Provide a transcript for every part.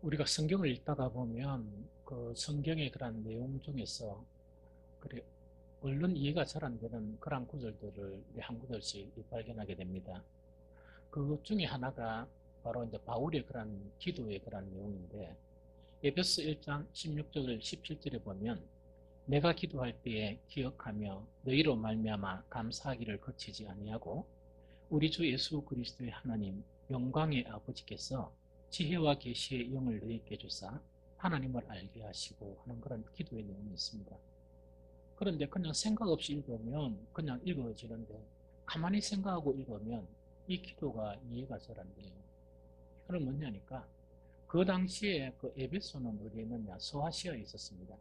우리가 성경을 읽다가 보면 그 성경의 그런 내용 중에서 그래 얼른 이해가 잘 안 되는 그런 구절들을 한 구절씩 발견하게 됩니다. 그것 중에 하나가 바로 이제 바울의 그런 기도의 그런 내용인데 에베소 1장 16절 17절에 보면 내가 기도할 때에 기억하며 너희로 말미암아 감사하기를 거치지 아니하고 우리 주 예수 그리스도의 하나님 영광의 아버지께서 지혜와 계시의 영을 너희에게 주사 하나님을 알게 하시고 하는 그런 기도의 내용이 있습니다. 그런데 그냥 생각 없이 읽으면 그냥 읽어지는데 가만히 생각하고 읽으면 이 기도가 이해가 잘 안 돼요. 그건 뭐냐니까 그 당시에 그 에베소는 어디에 있느냐 소아시아에 있었습니다.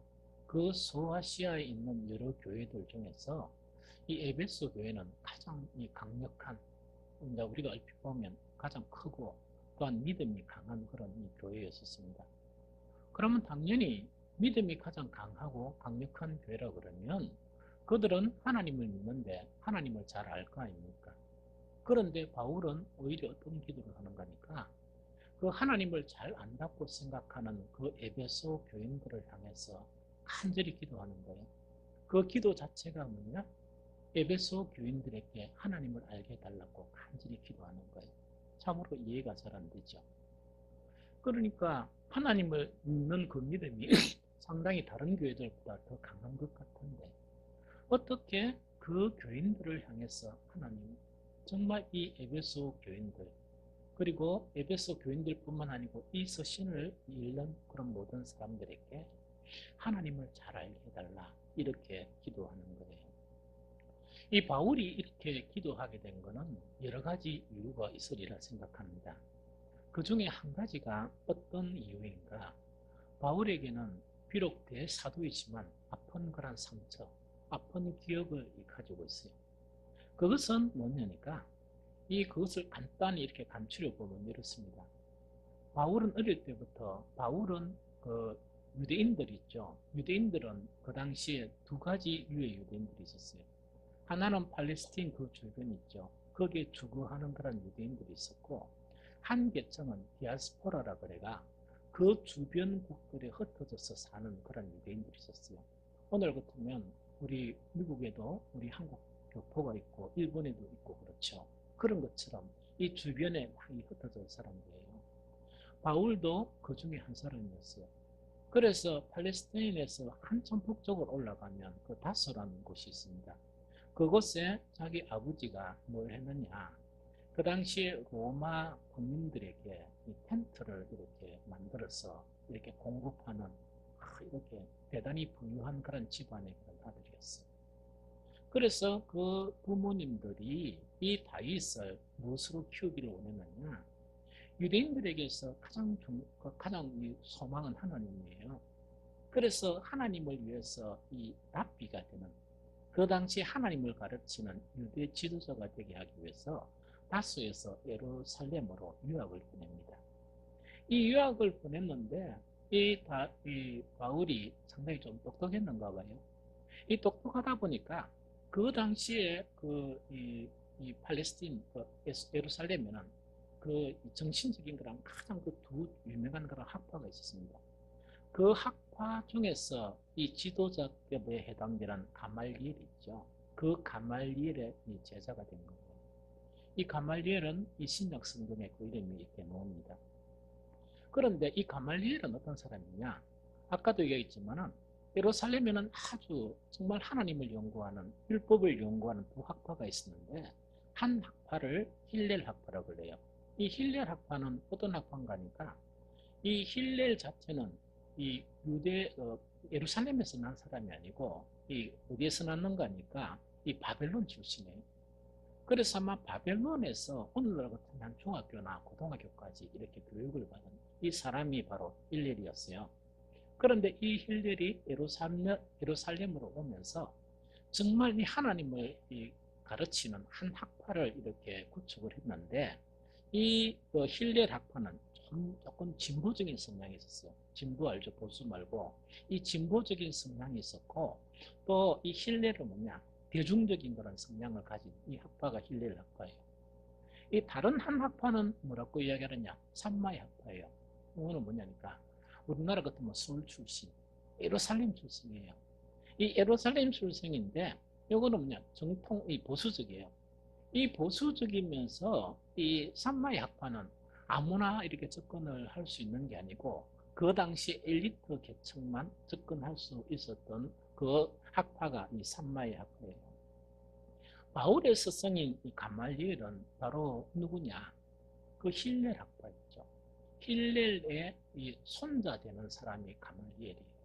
그 소아시아에 있는 여러 교회들 중에서 이 에베소 교회는 가장 이 강력한 이제 우리가 얼핏 보면 가장 크고 또한 믿음이 강한 그런 이 교회였었습니다. 그러면 당연히 믿음이 가장 강하고 강력한 교회라 그러면 그들은 하나님을 믿는데 하나님을 잘 알 거 아닙니까? 그런데 바울은 오히려 어떤 기도를 하는 거니까 그 하나님을 잘 안다고 생각하는 그 에베소 교인들을 향해서 간절히 기도하는 거예요. 그 기도 자체가 뭐냐? 에베소 교인들에게 하나님을 알게 해달라고 간절히 기도하는 거예요. 참으로 이해가 잘 안 되죠. 그러니까 하나님을 믿는 그 믿음이 상당히 다른 교회들보다 더 강한 것 같은데 어떻게 그 교인들을 향해서 하나님 정말 이 에베소 교인들 그리고 에베소 교인들뿐만 아니고 이 서신을 읽는 그런 모든 사람들에게 하나님을 잘 알게 해달라 이렇게 기도하는 거예요. 이 바울이 이렇게 기도하게 된 것은 여러 가지 이유가 있으리라 생각합니다. 그 중에 한 가지가 어떤 이유인가? 바울에게는 비록 대사도이지만 아픈 그런 상처, 아픈 기억을 가지고 있어요. 그것은 뭐냐니까 그것을 간단히 이렇게 간추려 보면 이렇습니다. 바울은 어릴 때부터 바울은 그 유대인들 있죠. 유대인들은 그 당시에 두 가지 유의 유대인들이 있었어요. 하나는 팔레스틴 그 주변 있죠. 거기에 주거하는 그런 유대인들이 있었고 한 계층은 디아스포라라 그래가 그 주변국들에 흩어져서 사는 그런 유대인들이 있었어요. 오늘 같으면 우리 미국에도 우리 한국 교포가 있고 일본에도 있고 그렇죠. 그런 것처럼 이 주변에 많이 흩어져 사람들이에요. 바울도 그 중에 한 사람이었어요. 그래서 팔레스타인에서 한참 북쪽으로 올라가면 그 다소라는 곳이 있습니다. 그곳에 자기 아버지가 뭘 했느냐. 그 당시에 로마 군민들에게 이 텐트를 이렇게 만들어서 이렇게 공급하는 이렇게 대단히 부유한 그런 집안의 그런 아들이었어요. 그래서 그 부모님들이 이 다윗을 무엇으로 키우기를 원했느냐. 유대인들에게서 가장 소망은 하나님이에요. 그래서 하나님을 위해서 이 랍비가 되는 그 당시 하나님을 가르치는 유대 지도자가 되게 하기 위해서 다소에서 예루살렘으로 유학을 보냅니다. 이 유학을 보냈는데 이 바울이 상당히 좀 똑똑했는가 봐요. 이 똑똑하다 보니까 그 당시에 이 팔레스틴 예루살렘에는 그 정신적인 그런 가장 그 두 유명한 그런 학파가 있었습니다. 그 학파 중에서 이 지도자급에 해당되는 가말리엘 있죠. 그 가말리엘의 제자가 된 거예요. 이 가말리엘은 이 신약 성경에 그 이름이 이렇게 나옵니다. 그런데 이 가말리엘은 어떤 사람이냐? 아까도 얘기했지만은 예루살렘에는 아주 정말 하나님을 연구하는 율법을 연구하는 두 학파가 있었는데 한 학파를 힐렐 학파라고 그래요. 이 힐렐 학파는 어떤 학파인가니까 이 힐렐 자체는 이 예루살렘에서 난 사람이 아니고 이 어디에서 났는가니까 이 바벨론 출신이에요. 그래서 아마 바벨론에서 오늘날 같은 한 중학교나 고등학교까지 이렇게 교육을 받은 이 사람이 바로 힐렐이었어요. 그런데 이 힐렐이 예루살렘으로 오면서 정말 이 하나님을 가르치는 한 학파를 이렇게 구축을 했는데 이 힐렐 학파는 조금 진보적인 성향이 있었어요. 진보 알죠? 보수 말고 이 진보적인 성향이 있었고 또 이 힐렐은 뭐냐? 대중적인 그런 성향을 가진 이 학파가 힐렐 학파예요. 이 다른 한 학파는 뭐라고 이야기하느냐? 산마의 학파예요. 이거는 뭐냐니까 우리나라 같으면 서울 출신, 예루살렘 출신이에요. 이 예루살렘 출생인데 이거는 뭐냐 정통 이 보수적이에요. 이 보수적이면서 이 산마의 학파는 아무나 이렇게 접근을 할 수 있는 게 아니고 그 당시 엘리트 계층만 접근할 수 있었던 그 학파가 이 산마의 학파예요. 바울의 스승인 이 가말리엘은 바로 누구냐? 그 힐렐 학파였죠. 힐렐의 이 손자 되는 사람이 가말리엘이에요.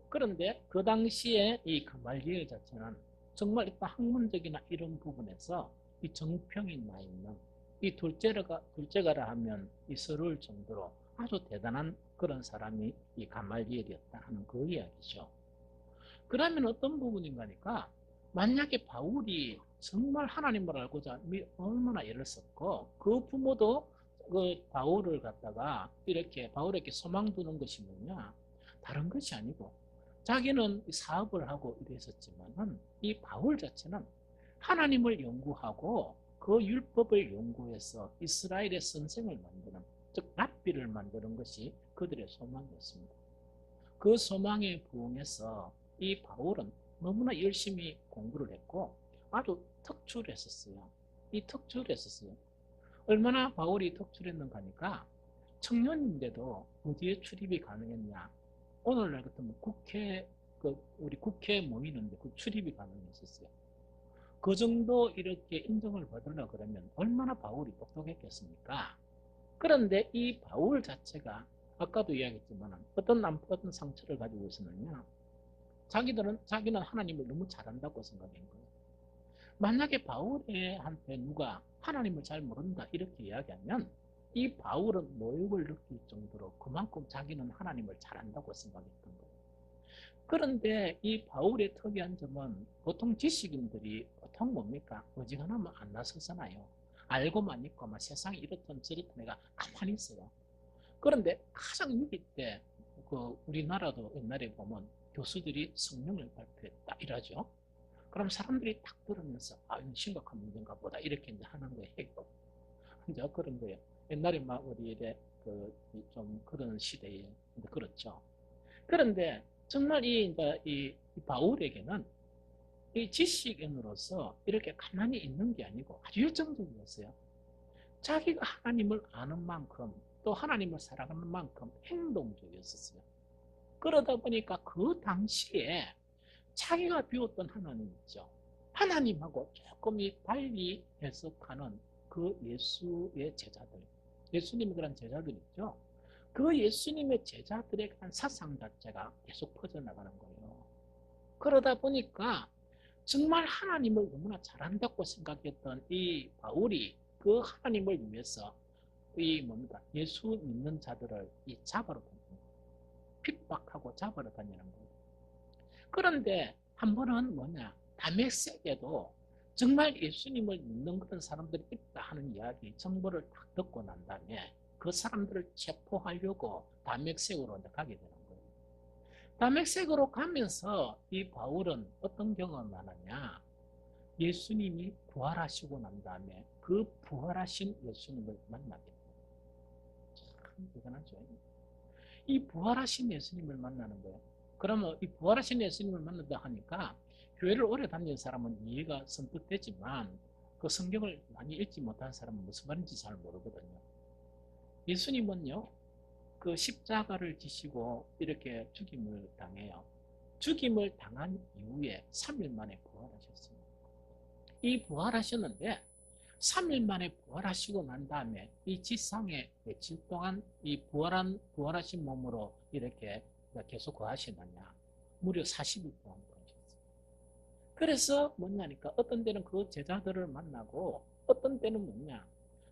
그런데 그 당시에 이 가말리엘 자체는 정말 일단 학문적이나 이런 부분에서 이 정평이 나 있는 이 둘째가라 하면 이 서러울 정도로 아주 대단한 그런 사람이 이 가말리엘이었다 하는 그 이야기죠. 그러면 어떤 부분인가니까 만약에 바울이 정말 하나님을 알고자 얼마나 애를 썼고 그 부모도 그 바울을 갖다가 이렇게 바울에게 소망 두는 것이 뭐냐 다른 것이 아니고 자기는 사업을 하고 이랬었지만은 이 바울 자체는 하나님을 연구하고 그 율법을 연구해서 이스라엘의 선생을 만드는 즉 랍비를 만드는 것이 그들의 소망이었습니다. 그 소망에 부응해서 이 바울은 너무나 열심히 공부를 했고 아주 특출했었어요. 이 특출했었어요. 얼마나 바울이 특출했는가 하니까 청년인데도 어디에 출입이 가능했냐. 오늘날 같으면 우리 국회 모이는데 그 출입이 가능했었어요. 그 정도 이렇게 인정을 받으려 그러면 얼마나 바울이 똑똑했겠습니까? 그런데 이 바울 자체가 아까도 이야기했지만 어떤 상처를 가지고 있었느냐. 자기는 하나님을 너무 잘한다고 생각한 거예요. 만약에 바울한테 누가 하나님을 잘 모른다 이렇게 이야기하면 이 바울은 모욕을 느낄 정도로 그만큼 자기는 하나님을 잘한다고 생각했던 거예요. 그런데 이 바울의 특이한 점은 보통 지식인들이 보통 뭡니까? 어지간하면 안 나서잖아요. 알고만 있고 막 세상이 이렇든 저렇든 내가 가만히 있어요. 그런데 가장 위기 때 그 우리나라도 옛날에 보면 교수들이 성령을 발표했다 이러죠. 그럼 사람들이 딱 들으면서 이건 심각한 문제인가 보다 이렇게 이제 하는 거예요. 이제 그런 거예요. 옛날에 막 우리 이래 좀 그런 시대에 그렇죠. 그런데 정말 이 바울에게는 이 지식인으로서 이렇게 가만히 있는 게 아니고 아주 열정적이었어요. 자기가 하나님을 아는 만큼 또 하나님을 사랑하는 만큼 행동적이었어요. 그러다 보니까 그 당시에 자기가 비웠던 하나님 있죠. 하나님하고 조금 달리 해석하는 그 예수의 제자들, 예수님의 그런 제자들 있죠. 그 예수님의 제자들에 대한 사상 자체가 계속 퍼져나가는 거예요. 그러다 보니까 정말 하나님을 너무나 잘한다고 생각했던 이 바울이 그 하나님을 위해서 이 뭡니까 예수 믿는 자들을 이 잡아러 다니는 거예요. 핍박하고 잡아러 다니는 거예요. 그런데 한 번은 뭐냐 다메섹에도 정말 예수님을 믿는 그런 사람들이 있다 하는 이야기 정보를 딱 듣고 난 다음에 그 사람들을 체포하려고 다메섹으로 가게 되는 거예요. 다메섹으로 가면서 이 바울은 어떤 경험을 하느냐 예수님이 부활하시고 난 다음에 그 부활하신 예수님을 만나게 돼요. 참 대단하죠. 이 부활하신 예수님을 만나는 거예요. 그러면 이 부활하신 예수님을 만난다 하니까 교회를 오래 다니는 사람은 이해가 선뜻 되지만 그 성경을 많이 읽지 못한 사람은 무슨 말인지 잘 모르거든요. 예수님은요, 그 십자가를 지시고 이렇게 죽임을 당해요. 죽임을 당한 이후에 3일 만에 부활하셨어요. 이 부활하셨는데 3일 만에 부활하시고 난 다음에 이 지상에 며칠 동안 이 부활하신 몸으로 이렇게 계속 거하시느냐. 무려 40일 동안 거하셨어요. 그래서 뭐냐니까 어떤 때는 그 제자들을 만나고 어떤 때는 뭐냐.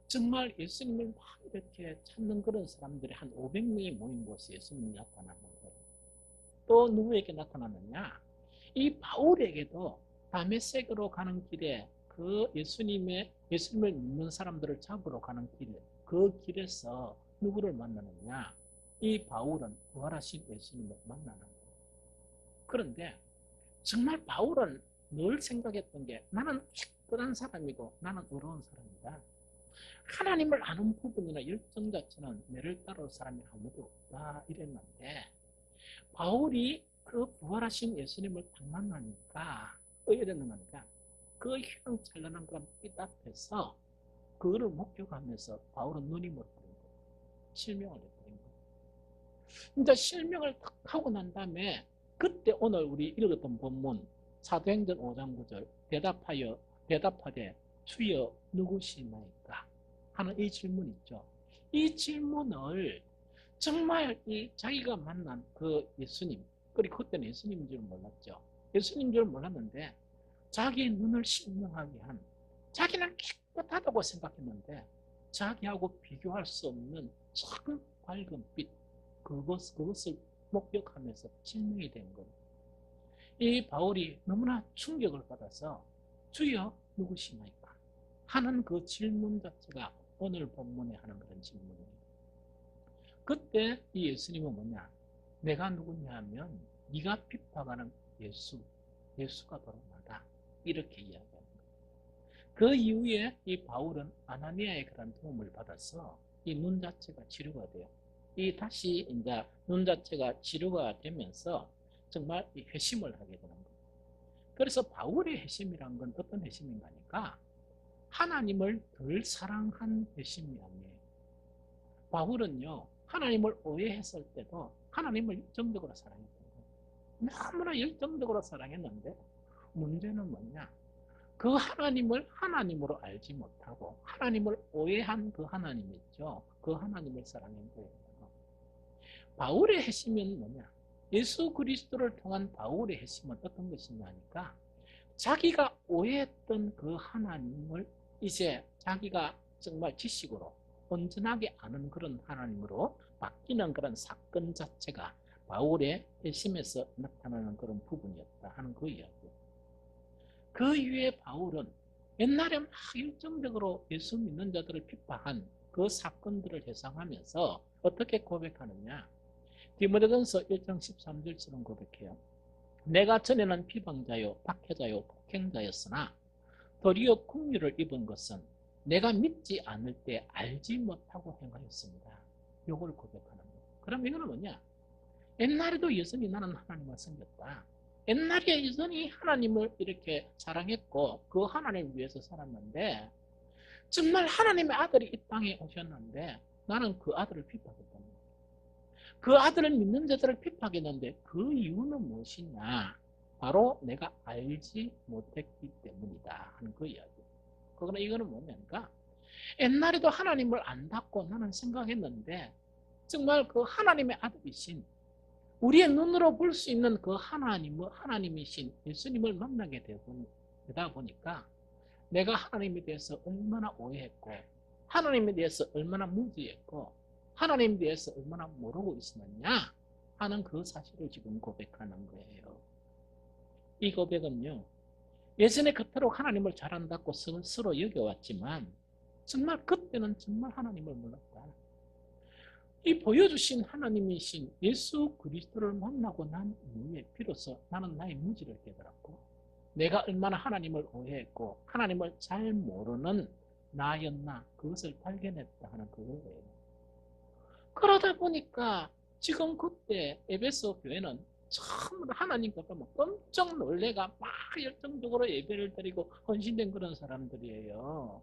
정말 예수님을 막 이렇게 찾는 그런 사람들이 한 500명이 모인 곳에 예수님이 나타나는 거예요. 또 누구에게 나타나느냐. 이 바울에게도 다메섹으로 가는 길에 그 예수님을 믿는 사람들을 잡으러 가는 그 길에서 누구를 만나느냐? 이 바울은 부활하신 예수님을 만나는 거예요. 그런데 정말 바울은 늘 생각했던 게 나는 특별한 사람이고 나는 어려운 사람이다. 하나님을 아는 부분이나 열정 자체는 내를 따를 사람이 아무도 없다 이랬는데 바울이 그 부활하신 예수님을 딱 만나니까 이랬는가 그 휘황찬란한 그런 빛 앞에서 그거를 목격하면서 바울은 눈이 멀어버린 거예요. 실명을 해버린 거예요. 이제 실명을 딱 하고 난 다음에 그때 오늘 우리 읽었던 본문 사도행전 5장 9절 대답하되 주여 누구시나이까 하는 이 질문 있죠. 이 질문을 정말 이 자기가 만난 그 예수님, 그리고 그때는 예수님인 줄 몰랐죠. 예수님인 줄 몰랐는데 자기의 눈을 신명하게 한, 자기는 깨끗하다고 생각했는데 자기하고 비교할 수 없는 참 밝은 빛, 그것을 목격하면서 실명이 된 거예요. 이 바울이 너무나 충격을 받아서 주여 누구시나이까 하는 그 질문 자체가 오늘 본문에 하는 그런 질문이에요. 그때 이 예수님은 뭐냐? 내가 누구냐 하면 네가 핍박하는 예수가 바로 나다. 이렇게 이야기합니다. 그 이후에 이 바울은 아나니아의 그런 도움을 받아서 이 눈 자체가 치료가 돼요. 이 다시 이제 눈 자체가 치료가 되면서 정말 이 회심을 하게 되는 거예요. 그래서 바울의 회심이란 건 어떤 회심인가 하니까 하나님을 덜 사랑한 회심이 아니에요. 바울은요, 하나님을 오해했을 때도 하나님을 열정적으로 사랑했던 거예요. 너무나 열정적으로 사랑했는데 문제는 뭐냐? 그 하나님을 하나님으로 알지 못하고 하나님을 오해한 그 하나님 있죠. 그 하나님을 사랑한 거예요. 바울의 핵심은 뭐냐? 예수 그리스도를 통한 바울의 핵심은 어떤 것이냐 하니까 자기가 오해했던 그 하나님을 이제 자기가 정말 지식으로 온전하게 아는 그런 하나님으로 바뀌는 그런 사건 자체가 바울의 핵심에서 나타나는 그런 부분이었다 하는 그 이야기예요. 그 이후에 바울은 옛날에 막 열정적으로 예수 믿는 자들을 핍박한 그 사건들을 회상하면서 어떻게 고백하느냐? 디모데전서 1장 13절처럼 고백해요. 내가 전에는 비방자요 박해자요 폭행자였으나 도리어 긍휼을 입은 것은 내가 믿지 않을 때 알지 못하고 행하였습니다. 이걸 고백하는 거예요. 그럼 이거는 뭐냐? 옛날에도 여전히 나는 하나님을 섬겼다. 옛날에 여전히 하나님을 이렇게 사랑했고 그 하나님을 위해서 살았는데 정말 하나님의 아들이 이 땅에 오셨는데 나는 그 아들을 핍박했단 말이에요. 그 아들을 믿는 자들을 핍박했는데 그 이유는 무엇이냐? 바로 내가 알지 못했기 때문이다 하는 그 이야기. 그러나 이거는 뭐냐니까 옛날에도 하나님을 안다고 나는 생각했는데 정말 그 하나님의 아들이신 우리의 눈으로 볼 수 있는 그 하나님이신 예수님을 만나게 되다 보니까 내가 하나님에 대해서 얼마나 오해했고 하나님에 대해서 얼마나 무지했고 하나님에 대해서 얼마나 모르고 있었느냐 하는 그 사실을 지금 고백하는 거예요. 이 고백은요. 예전에 그토록 하나님을 잘 안다고 스스로 여겨왔지만 정말 그때는 정말 하나님을 몰랐다. 이 보여주신 하나님이신 예수 그리스도를 만나고 난 이후에 비로소 나는 나의 무지를 깨달았고 내가 얼마나 하나님을 오해했고 하나님을 잘 모르는 나였나 그것을 발견했다 하는 그거예요. 그러다 보니까 지금 그때 에베소 교회는 전부 하나님과 깜짝 놀래가 막 열정적으로 예배를 드리고 헌신된 그런 사람들이에요.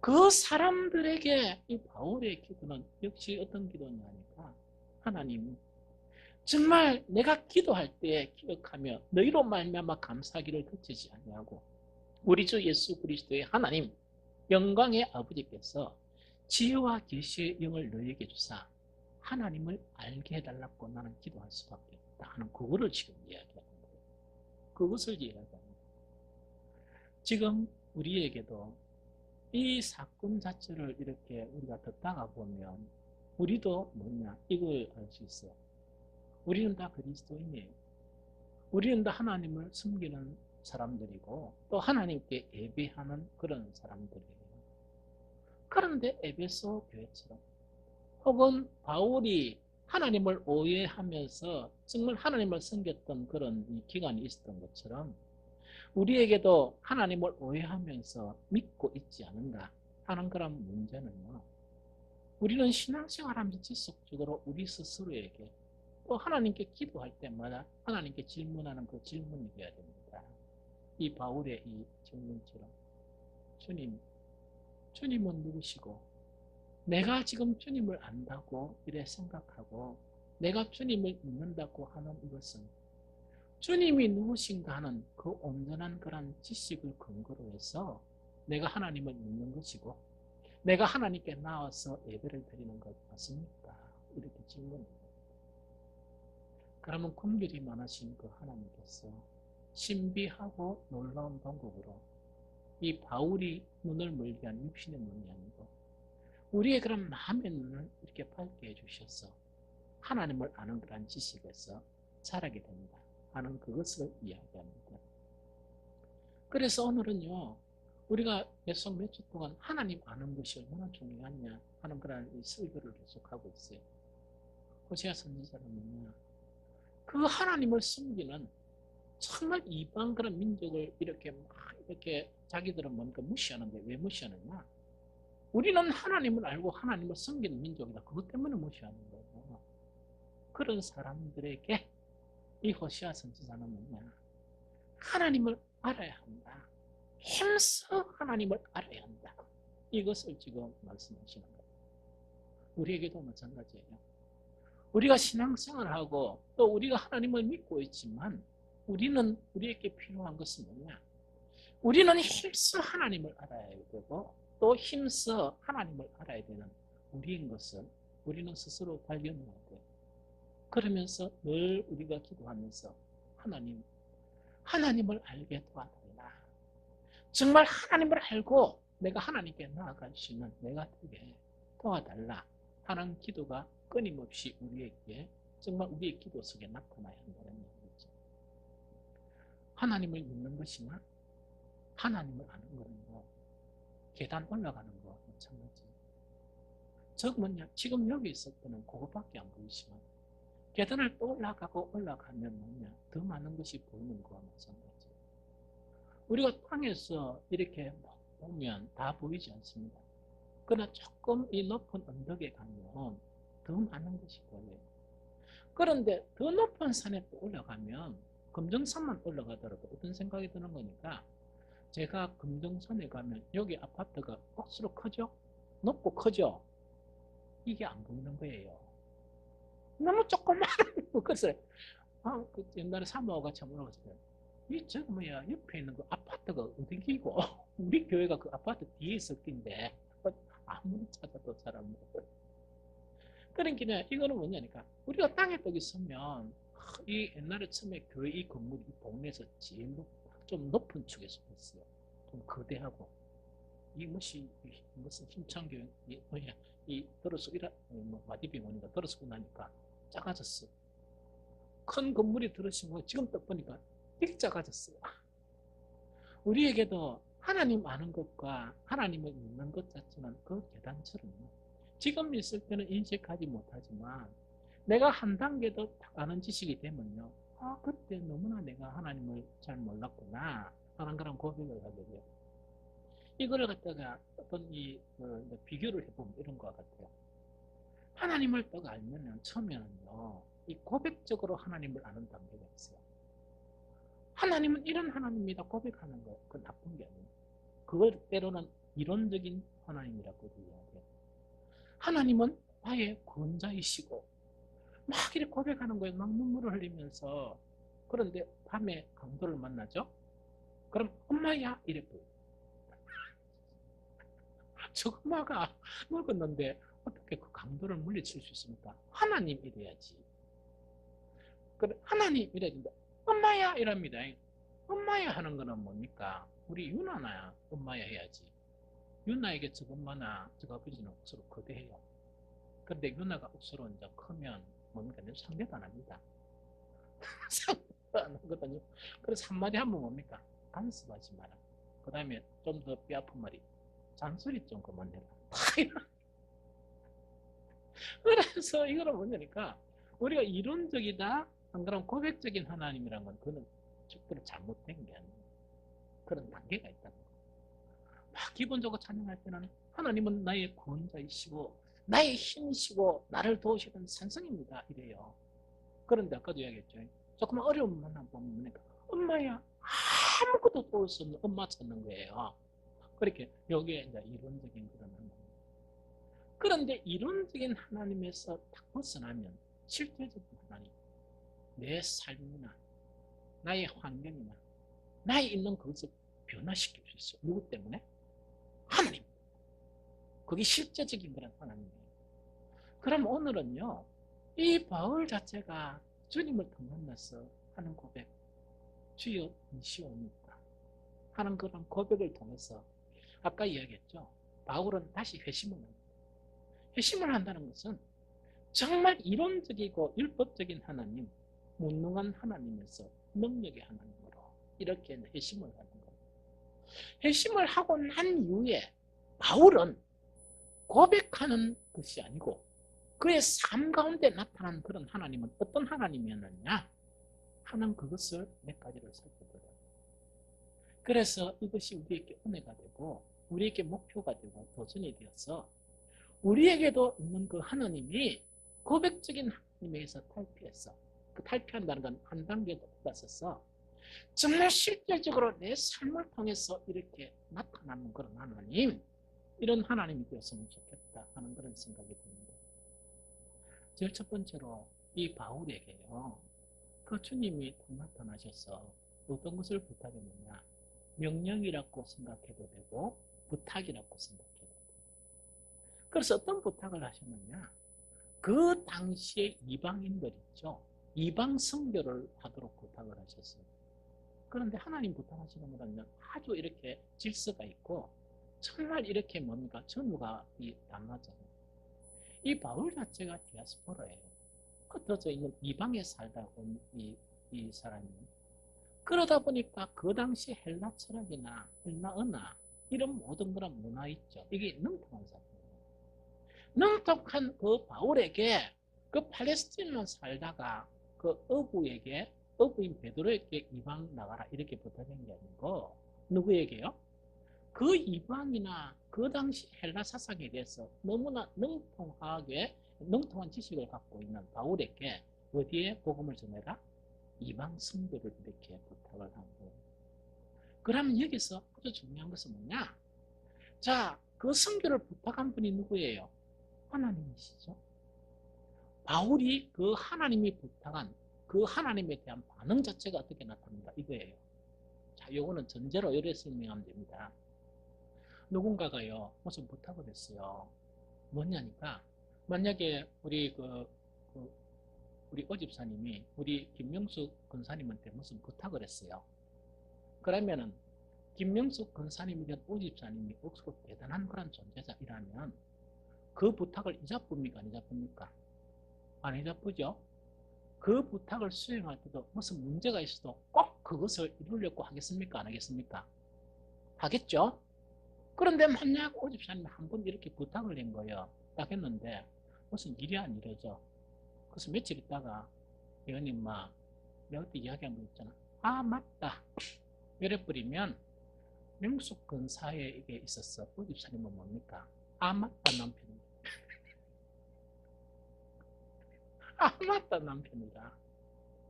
그 사람들에게 이 바울의 기도는 역시 어떤 기도냐니까 하나님 정말 내가 기도할 때 기억하며 너희로 말미암아 감사하기를 그치지 아니하고 우리 주 예수 그리스도의 하나님 영광의 아버지께서 지혜와 계시의 영을 너희에게 주사 하나님을 알게 해달라고 나는 기도할 수밖에 없다 하는 그거를 지금 이야기하는 거예요. 그것을 이야기하는 거예요. 지금 우리에게도 이 사건 자체를 이렇게 우리가 듣다가 보면 우리도 뭐냐 이걸 알 수 있어요. 우리는 다 그리스도인이에요. 우리는 다 하나님을 섬기는 사람들이고 또 하나님께 예배하는 그런 사람들이에요. 그런데 에베소 교회처럼 혹은 바울이 하나님을 오해하면서 정말 하나님을 섬겼던 그런 기간이 있었던 것처럼 우리에게도 하나님을 오해하면서 믿고 있지 않은가 하는 그런 문제는요. 우리는 신앙생활하면서 지속적으로 우리 스스로에게 또 하나님께 기도할 때마다 하나님께 질문하는 그 질문이 되어야 됩니다. 이 바울의 이 질문처럼 주님은 누구시고 내가 지금 주님을 안다고 이래 생각하고 내가 주님을 믿는다고 하는 이것은 주님이 누구신가 하는 그 온전한 그런 지식을 근거로 해서 내가 하나님을 믿는 것이고 내가 하나님께 나와서 예배를 드리는 것 맞습니까? 이렇게 질문합니다. 그러면 긍휼이 많으신 그 하나님께서 신비하고 놀라운 방법으로 이 바울이 눈을 멀게 한 육신의 눈이 아니고 우리의 그런 마음의 눈을 이렇게 밝게 해주셔서 하나님을 아는 그런 지식에서 자라게 된다 하는 그것을 이야기합니다. 그래서 오늘은요, 우리가 계속 몇 주 동안 하나님 아는 것이 얼마나 중요하냐 하는 그런 설교를 계속하고 있어요. 호세아 선지자는 그 하나님을 숨기는 정말 이방 그런 민족을 이렇게 자기들은 뭔가 무시하는데 왜 무시하느냐? 우리는 하나님을 알고 하나님을 섬기는 민족이다. 그것 때문에 무시하는 거예요. 그런 사람들에게 이 호세아 선지자는 뭐냐? 하나님을 알아야 한다. 힘써 하나님을 알아야 한다. 이것을 지금 말씀하시는 거예요. 우리에게도 마찬가지예요. 우리가 신앙생활하고 또 우리가 하나님을 믿고 있지만 우리는 우리에게 필요한 것은 뭐냐? 우리는 힘써 하나님을 알아야 되고 또 힘써 하나님을 알아야 되는 우리인 것을 우리는 스스로 발견해야 돼요. 그러면서 늘 우리가 기도하면서 하나님을 알게 도와달라. 정말 하나님을 알고 내가 하나님께 나아갈 수 있는 내가 되게 도와달라 하는 기도가 끊임없이 우리에게 정말 우리의 기도 속에 나타나야 한다는 얘기죠. 하나님을 믿는 것이나 하나님을 아는 거는 계단 올라가는 거 마찬가지예요. 뭐냐? 지금 여기 있을 때는 그것밖에 안 보이지만 계단을 또 올라가면 뭐냐? 더 많은 것이 보이는 거와 마찬가지예요. 우리가 땅에서 이렇게 보면 다 보이지 않습니다. 그러나 조금 이 높은 언덕에 가면 더 많은 것이 보여요. 그런데 더 높은 산에 또 올라가면 금정산만 올라가더라도 어떤 생각이 드는 거니까 제가 금정산에 가면 여기 아파트가 억수로 크죠? 높고 크죠? 이게 안 보이는 거예요. 너무 조그만 그래서 그 옛날에 사모가 같이 한번 올라갔을 때 저거 뭐야 옆에 있는 그 아파트가 어디기고 우리 교회가 그 아파트 뒤에 있을 텐데 아무리 찾아도 잘 안 보여. 그러니까 이거는 뭐냐니까 우리가 땅에 떡 있으면 이 옛날에 처음에 교회 이 건물이 이 동네에서 제일 좀 높은 축에 있었어요. 좀 거대하고 이 무슨 힘창교회 뭐야 이 들어서 마디병원인가 들어서고 나니까 작아졌어. 큰 건물이 들어서고 지금 딱 보니까 되게 작아졌어요. 우리에게도 하나님 아는 것과 하나님을 믿는 것 자체는 그 계단처럼 지금 있을 때는 인식하지 못하지만 내가 한 단계 더 아는 지식이 되면요. 그때 너무나 내가 하나님을 잘 몰랐구나 하는 그런 고백을 하게 돼요. 이거를 갖다가 어떤 비교를 해보면 이런 것 같아요. 하나님을 딱 알면 처음에는요. 이 고백적으로 하나님을 아는 단계가 있어요. 하나님은 이런 하나님이다 고백하는 거 그건 나쁜 게 아니에요. 그걸 때로는 이론적인 하나님이라고도 이야기해요. 하나님은 아예 구원자이시고 막 이렇게 고백하는 거예요. 막 눈물을 흘리면서. 그런데 밤에 강도를 만나죠. 그럼 엄마야 이래 보여요. 저 엄마가 늙었는데 어떻게 그 강도를 물리칠 수 있습니까? 하나님 이래야지. 그래 하나님 이래야 된다. 엄마야 이랍니다. 엄마야 하는 거는 뭡니까? 우리 유나나 엄마야 해야지. 유나에게 저 엄마나 저 아버지는 억수로 거대해요. 그런데 유나가 억수로 이제 크면 뭡니까? 상대도 안 합니다. 상대도 안 하거든요. 그래서 한마디 하면 뭡니까? 간섭하지 마라. 그 다음에 좀 더 뼈 아픈 말이 잔소리 좀 그만해라. 그래서 이거는 뭐냐니까 우리가 이론적이다 안 그러면 고백적인 하나님이란 건 그는 적대로 잘못된 게 아니에요. 그런 단계가 있다는 거예요. 막 기본적으로 찬양할 때는 하나님은 나의 구원자이시고 나의 힘이시고 나를 도우시는 산성입니다. 이래요. 그런데 아까도 이야기했죠. 조금 어려운 만남 보면 엄마야 아무것도 도울 수 없는 엄마 찾는 거예요. 그렇게 여기에 이제 이론적인 그런 하나님. 그런데 이론적인 하나님에서 딱 벗어나면 실제적인 하나님, 내 삶이나 나의 환경이나 나의 있는 그것을 변화시킬 수 있어요. 누구 때문에? 하나님. 그게 실제적인 그런 하나님이에요. 그럼 오늘은요, 이 바울 자체가 주님을 더 만나서 하는 고백, 주여 이시옵니까? 하는 그런 고백을 통해서 아까 이야기했죠. 바울은 다시 회심을 합니다. 회심을 한다는 것은 정말 이론적이고 율법적인 하나님, 무능한 하나님에서 능력의 하나님으로 이렇게 회심을 하는 거예요. 회심을 하고 난 이후에 바울은 고백하는 것이 아니고 그의 삶 가운데 나타난 그런 하나님은 어떤 하나님이었느냐 하는 그것을 몇 가지를 살펴보자. 그래서 이것이 우리에게 은혜가 되고 우리에게 목표가 되고 도전이 되어서 우리에게도 있는 그 하나님이 고백적인 하나님에서 탈피했어. 그 탈피한다는 건 한 단계 더 올라서서 정말 실질적으로 내 삶을 통해서 이렇게 나타나는 그런 하나님, 이런 하나님이 되었으면 좋겠다 하는 그런 생각이 듭니다. 제일 첫 번째로 이 바울에게요, 그 주님이 나타나셔서 어떤 것을 부탁했느냐, 명령이라고 생각해도 되고 부탁이라고 생각해도 되고. 그래서 어떤 부탁을 하셨느냐, 그 당시에 이방인들 있죠, 이방 선교를 하도록 부탁을 하셨어요. 그런데 하나님 부탁하시는 것은 아주 이렇게 질서가 있고 정말 이렇게 뭡니까, 전후가 담아져요. 이 바울 자체가 디아스포라예요. 흩어져 있는 이방에 살다 온 이 사람이. 그러다 보니까 그 당시 헬라 철학이나 헬라 언어 이런 모든 그런 문화 있죠. 이게 능통한 사람이에요. 능통한 그 바울에게 그 팔레스틴만 살다가 그 어부인 베드로에게 이방 나가라 이렇게 부탁한 게 아니고 누구에게요? 그 이방이나 그 당시 헬라 사상에 대해서 너무나 능통한 지식을 갖고 있는 바울에게 어디에 복음을 전해라? 이방 성도를 이렇게 부탁을 한 거예요. 그러면 여기서 아주 중요한 것은 뭐냐? 자, 그 성도를 부탁한 분이 누구예요? 하나님이시죠. 바울이 그 하나님이 부탁한 그 하나님에 대한 반응 자체가 어떻게 나타난다 이거예요. 자, 요거는 전제로 이렇게 설명하면 됩니다. 누군가가요 무슨 부탁을 했어요. 뭐냐니까 만약에 우리 우리 오집사님이 우리 김명숙 권사님한테 무슨 부탁을 했어요. 그러면은 김명숙 권사님이든 오집사님이 억수로 대단한 그런 존재자이라면 그 부탁을 이자쁩니까? 안 이자쁩니까? 안 이자쁘죠? 그 부탁을 수행할 때도 무슨 문제가 있어도 꼭 그것을 이루려고 하겠습니까? 안 하겠습니까? 하겠죠? 그런데 만약 오집사님이 한 번 이렇게 부탁을 낸 거예요. 딱 했는데 무슨 일이 안 이루어져. 그래서 며칠 있다가 회원님 내가 그때 이야기한 거 있잖아. 아 맞다. 이래버리면 명숙 근사에게 있어서 오집사님은 뭡니까? 아 맞다 남편이다. 아 맞다 남편이다.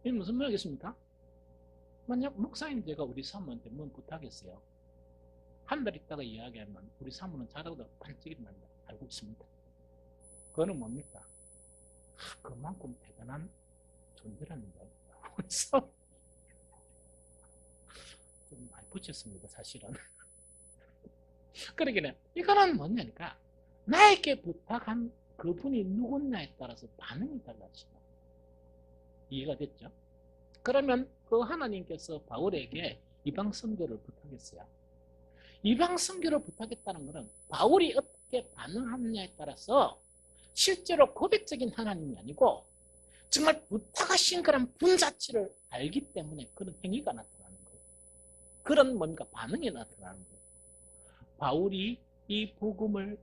이게 무슨 말이겠습니까? 만약 목사님 제가 우리 사모한테 뭔 부탁했어요. 한 달 있다가 이야기하면 우리 사모는 자다보다 반짝 일어난다. 알고 있습니다. 그거는 뭡니까? 그만큼 대단한 존재라는 거예요. 그래서 좀 많이 붙였습니다, 사실은. 그러기는 이거는 뭐냐니까 나에게 부탁한 그분이 누구냐에 따라서 반응이 달라지죠. 이해가 됐죠? 그러면 그 하나님께서 바울에게 이방 선교를 부탁했어요. 이방 선교를 부탁했다는 것은 바울이 어떻게 반응하느냐에 따라서 실제로 고백적인 하나님이 아니고 정말 부탁하신 그런 분 자체를 알기 때문에 그런 행위가 나타나는 거예요. 그런 뭔가 반응이 나타나는 거예요. 바울이 이 복음을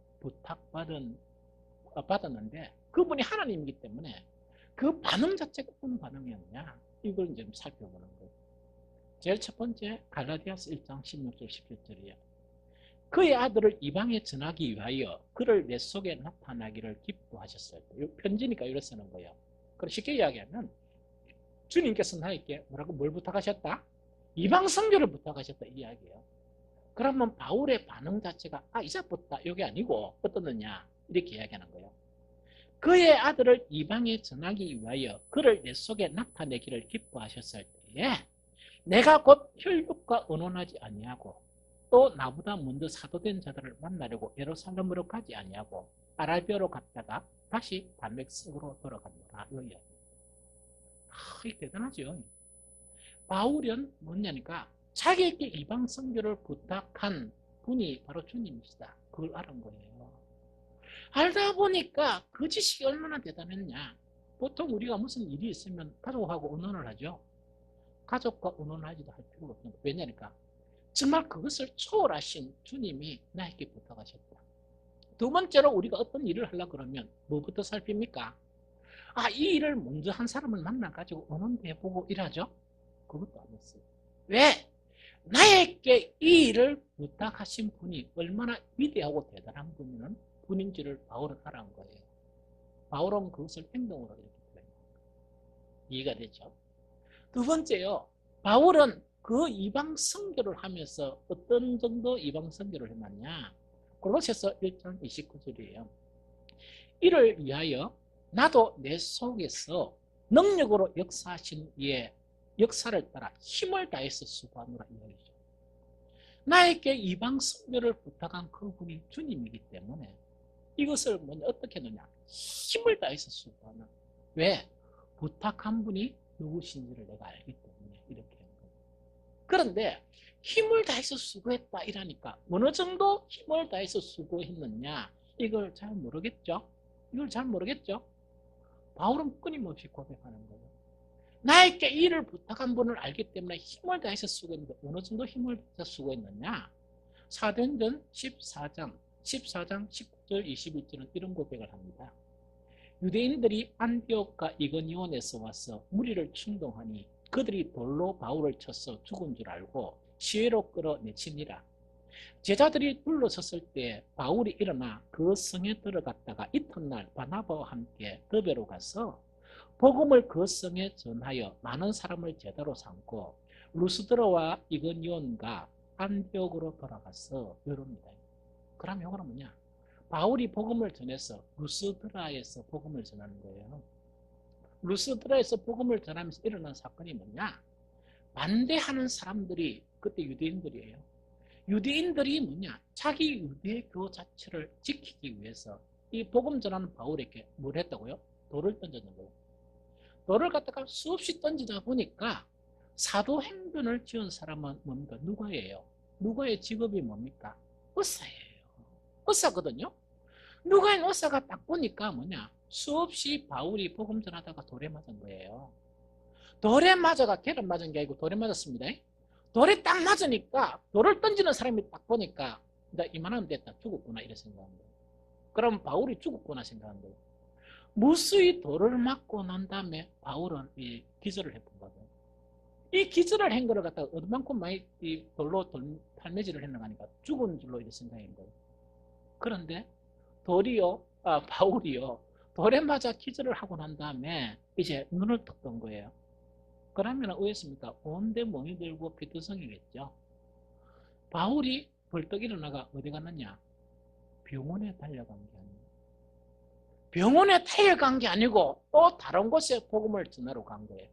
받았는데 그분이 하나님이기 때문에 그 반응 자체가 어떤 반응이었냐 이걸 이제 살펴보는 거예요. 제일 첫 번째 갈라디아서 1장 16절 17절이에요. 그의 아들을 이방에 전하기 위하여 그를 내 속에 나타나기를 기뻐하셨어요. 편지니까 이렇게 쓰는 거예요. 그럼 쉽게 이야기하면 주님께서 나에게 뭐라고 뭘 부탁하셨다? 이방 선교를 부탁하셨다 이 이야기예요. 그러면 바울의 반응 자체가 이제부터 이게 아니고 어떻느냐 이렇게 이야기하는 거예요. 그의 아들을 이방에 전하기 위하여 그를 내 속에 나타내기를 기뻐하셨을 때에 내가 곧 혈육과 의논하지 아니하고 또 나보다 먼저 사도된 자들을 만나려고 예루살렘으로 가지 아니하고 아라비아로 갔다가 다시 다메섹으로 돌아간다. 이게 대단하죠. 바울은 뭐냐니까 자기에게 이방 선교를 부탁한 분이 바로 주님이시다. 그걸 알은 거예요. 알다 보니까 그 지식이 얼마나 대단했냐. 보통 우리가 무슨 일이 있으면 가족하고 의논을 하죠. 가족과 의논하지도 할 필요가 없습니다. 왜냐니까 정말 그것을 초월하신 주님이 나에게 부탁하셨다. 두 번째로 우리가 어떤 일을 하려고 그러면 뭐부터 살핍니까? 이 일을 먼저 한 사람을 만나가지고 의논도 해보고 일하죠? 그것도 안 했어요. 왜? 나에게 이 일을 부탁하신 분이 얼마나 위대하고 대단한 분인지를 바울은 알아온 거예요. 바울은 그것을 행동으로 이렇게 표현합니다. 이해가 되죠? 두 번째요. 바울은 그 이방 선교를 하면서 어떤 정도 이방 선교를 해놨냐? 골로새서 1장 29절이에요. 이를 위하여 나도 내 속에서 능력으로 역사하신 이의 역사를 따라 힘을 다해서 수고하노라 이 말이죠. 나에게 이방 선교를 부탁한 그분이 주님이기 때문에 이것을 먼저 어떻게 하느냐? 힘을 다해서 수고하는. 왜? 부탁한 분이 누구신지를 내가 알기 때문에 이렇게 하는 거예요. 그런데 힘을 다해서 수고했다 이러니까 어느 정도 힘을 다해서 수고했느냐? 이걸 잘 모르겠죠? 바울은 끊임없이 고백하는 거예요. 나에게 일을 부탁한 분을 알기 때문에 힘을 다해서 수고했는데 어느 정도 힘을 다해서 수고했느냐? 사도행전 14장 19절 21절은 이런 고백을 합니다. 유대인들이 안디옥과 이거니온에서 와서 무리를 충동하니 그들이 돌로 바울을 쳐서 죽은 줄 알고 시외로 끌어내치니라. 제자들이 둘러섰을 때 바울이 일어나 그 성에 들어갔다가 이튿날 바나바와 함께 더베로 가서 복음을 그 성에 전하여 많은 사람을 제자로 삼고 루스드라와 이거니온과 안디옥으로 돌아가서 이럽니다. 그럼 이거는 뭐냐? 바울이 복음을 전해서 루스드라에서 복음을 전하는 거예요. 루스드라에서 복음을 전하면서 일어난 사건이 뭐냐? 반대하는 사람들이 그때 유대인들이에요. 유대인들이 뭐냐? 자기 유대교 자체를 지키기 위해서 이 복음 전하는 바울에게 뭘 했다고요? 돌을 던졌는 거예요. 돌을 갖다가 수없이 던지다 보니까 사도행전을 지은 사람은 뭡니까? 누가예요. 누가의 직업이 뭡니까? 의사예요. 의사거든요. 누가인 의사가 딱 보니까 뭐냐? 수없이 바울이 복음 전하다가 돌에 맞은 거예요. 돌에 맞아가 걔를 맞은 게 아니고 돌에 맞았습니다. 돌에 딱 맞으니까 돌을 던지는 사람이 딱 보니까 나 이만하면 됐다. 죽었구나 이렇게 생각한 거예요. 그럼 바울이 죽었구나 생각한 거예요. 무수히 돌을 맞고 난 다음에 바울은 이 기절을 해본 거예요. 이 기절을 한 거를 갖다가 얼만큼 많이 이 돌로 탈매질을 했나가니까 죽은 줄로 이렇게 생각한 거예요. 그런데 바울이요. 돌에 맞아 기절을 하고 난 다음에 이제 눈을 떴 뜬 거예요. 그러면 어떻습니까? 온데 멍이 들고 피투성이겠죠. 바울이 벌떡 일어나가 어디 갔느냐? 병원에 달려간 게 아니에요. 병원에 달려간 게 아니고 또 다른 곳에 복음을 전하러 간 거예요.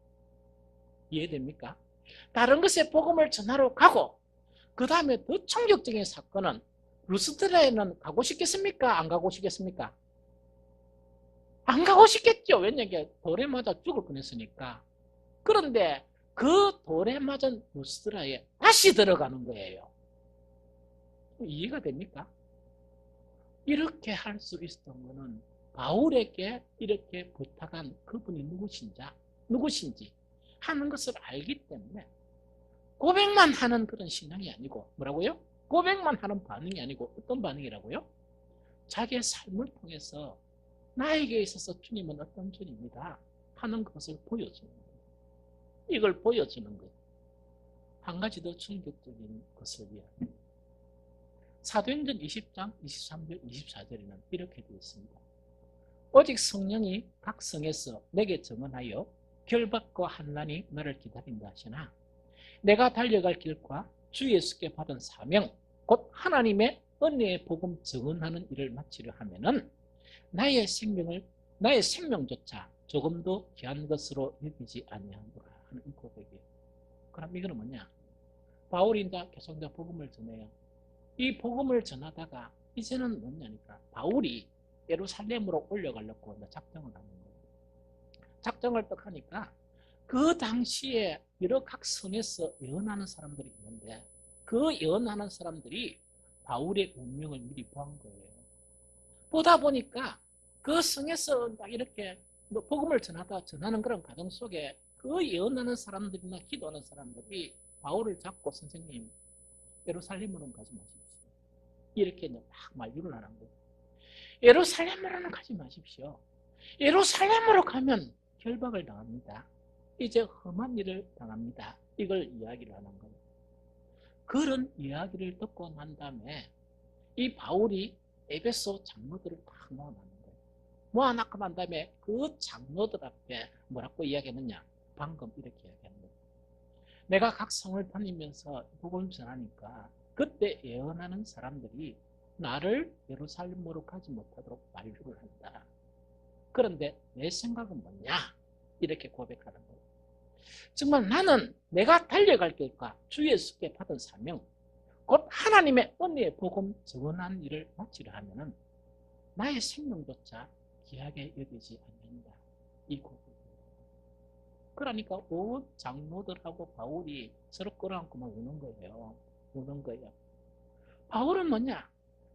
이해됩니까? 다른 곳에 복음을 전하러 가고 그 다음에 더 충격적인 사건은 루스드라에는 가고 싶겠습니까? 안 가고 싶겠습니까? 안 가고 싶겠죠. 왜냐하면 돌에 맞아 죽을 뻔했으니까. 그런데 그 돌에 맞은 루스드라에 다시 들어가는 거예요. 이해가 됩니까? 이렇게 할 수 있었던 것은 바울에게 이렇게 부탁한 그분이 누구신지 하는 것을 알기 때문에 고백만 하는 그런 신앙이 아니고 뭐라고요? 고백만 하는 반응이 아니고 어떤 반응이라고요? 자기의 삶을 통해서 나에게 있어서 주님은 어떤 주님이다 하는 것을 보여주는 거예요. 이걸 보여주는 거예요. 한 가지 더 충격적인 것을 위해 사도행전 20장 23절 24절에는 이렇게 되어 있습니다. 오직 성령이 각 성에서 내게 증언하여 결박과 환난이 너를 기다린다 하시나 내가 달려갈 길과 주 예수께 받은 사명 곧 하나님의 은혜의 복음 증언하는 일을 마치려 하면은 나의 생명조차 조금도 귀한 것으로 여기지 아니하노라 하는 이 고백이에요. 그럼 이거는 뭐냐? 바울이 이제 계속 복음을 전해요. 이 복음을 전하다가 이제는 뭐냐니까 바울이 예루살렘으로 올려가려고 작정을 하는 거예요. 작정을 딱 하니까 그 당시에 여러 각 성에서 예언하는 사람들이 있는데 그 예언하는 사람들이 바울의 운명을 미리 보한 거예요. 보다 보니까 그 성에서 딱 이렇게 복음을 전하는 그런 과정 속에 그 예언하는 사람들이나 기도하는 사람들이 바울을 잡고 선생님 예루살렘으로는 가지 마십시오. 이렇게 막 만류를 하는 거예요. 예루살렘으로는 가지 마십시오. 예루살렘으로 가면 결박을 당합니다. 이제 험한 일을 당합니다. 이걸 이야기를 하는 거예요. 그런 이야기를 듣고 난 다음에 이 바울이 에베소 장로들을 다 모아놨는 거예요. 모아놓고 난 다음에 그 장로들 앞에 뭐라고 이야기했느냐? 방금 이렇게 이야기하는 거예요. 내가 각 성을 다니면서 복음을 전하니까 그때 예언하는 사람들이 나를 예루살렘으로 가지 못하도록 만류를 한다. 그런데 내 생각은 뭐냐? 이렇게 고백하는 거예요. 정말 나는 내가 달려갈 길과 주 예수께 받은 사명 곧 하나님의 은혜의 복음 증언한 일을 마치려 하면은 나의 생명조차 귀하게 여기지 않는다. 이 고백이에요. 그러니까 온 장로들하고 바울이 서로 끌어안고만 우는 거예요. 우는 거예요. 바울은 뭐냐?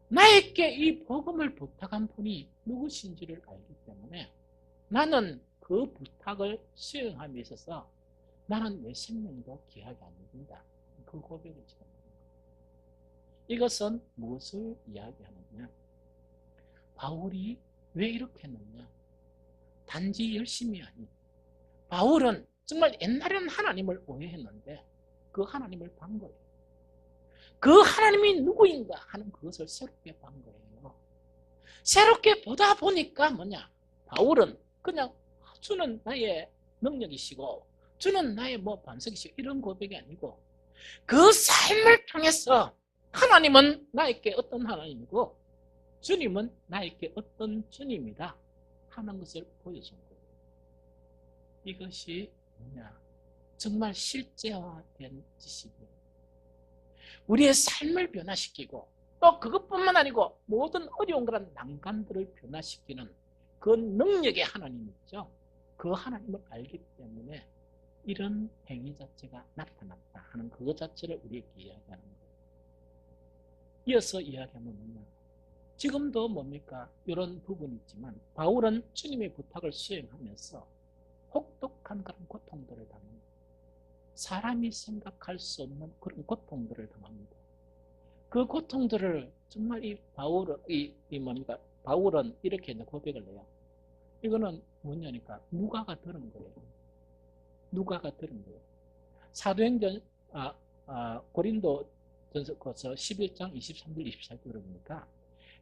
나에게 이 복음을 부탁한 분이 누구신지를 알기 때문에 나는 그 부탁을 수행함에 있어서 나는 내 생명도 귀하게 안 여긴다. 그 고백을 지금 이것은 무엇을 이야기하느냐? 바울이 왜 이렇게 했느냐? 단지 열심이 아닌 바울은 정말 옛날에는 하나님을 오해했는데 그 하나님을 본 거예요. 그 하나님이 누구인가 하는 그것을 새롭게 본 거예요. 새롭게 보다 보니까 뭐냐? 바울은 그냥 주는 나의 능력이시고 주는 나의 반석이시고 이런 고백이 아니고 그 삶을 통해서 하나님은 나에게 어떤 하나님이고 주님은 나에게 어떤 주님이다 하는 것을 보여준 거예요. 이것이 뭐냐? 정말 실제화된 지식이에요. 우리의 삶을 변화시키고 또 그것뿐만 아니고 모든 어려운 그런 난관들을 변화시키는 그 능력의 하나님 있죠. 그 하나님을 알기 때문에 이런 행위 자체가 나타났다 하는 그것 자체를 우리에게 이야기하는 거예요. 이어서 이야기하면 뭐냐? 지금도 뭡니까? 이런 부분이 있지만 바울은 주님의 부탁을 수행하면서 혹독한 그런 고통들을 당합니다. 사람이 생각할 수 없는 그런 고통들을 당합니다. 그 고통들을 정말 바울은 이렇게 고백을 해요. 이거는 뭐냐니까 누가가 들은 거예요. 누가가 들은 거예요. 사도행전 고린도전서 11장 23절 24절 보니까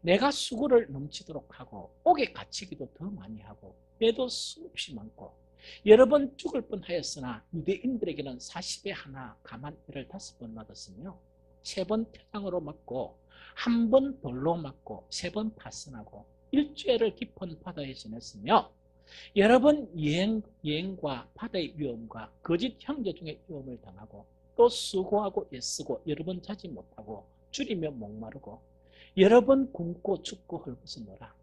내가 수고를 넘치도록 하고 옥에 갇히기도 더 많이 하고 배도 수없이 많고 여러 번 죽을 뻔하였으나 유대인들에게는 40에 하나 감한 해를 5번 맞았으며 3번 태장으로 맞고 1번 돌로 맞고 3번 파선하고 일주일을 깊은 바다에 지냈으며 여러 번 여행과 바다의 위험과 거짓 형제 중에 위험을 당하고 또 수고하고 애쓰고 여러 번 자지 못하고 줄이며 목마르고 여러 번 굶고 춥고 헐벗어노라.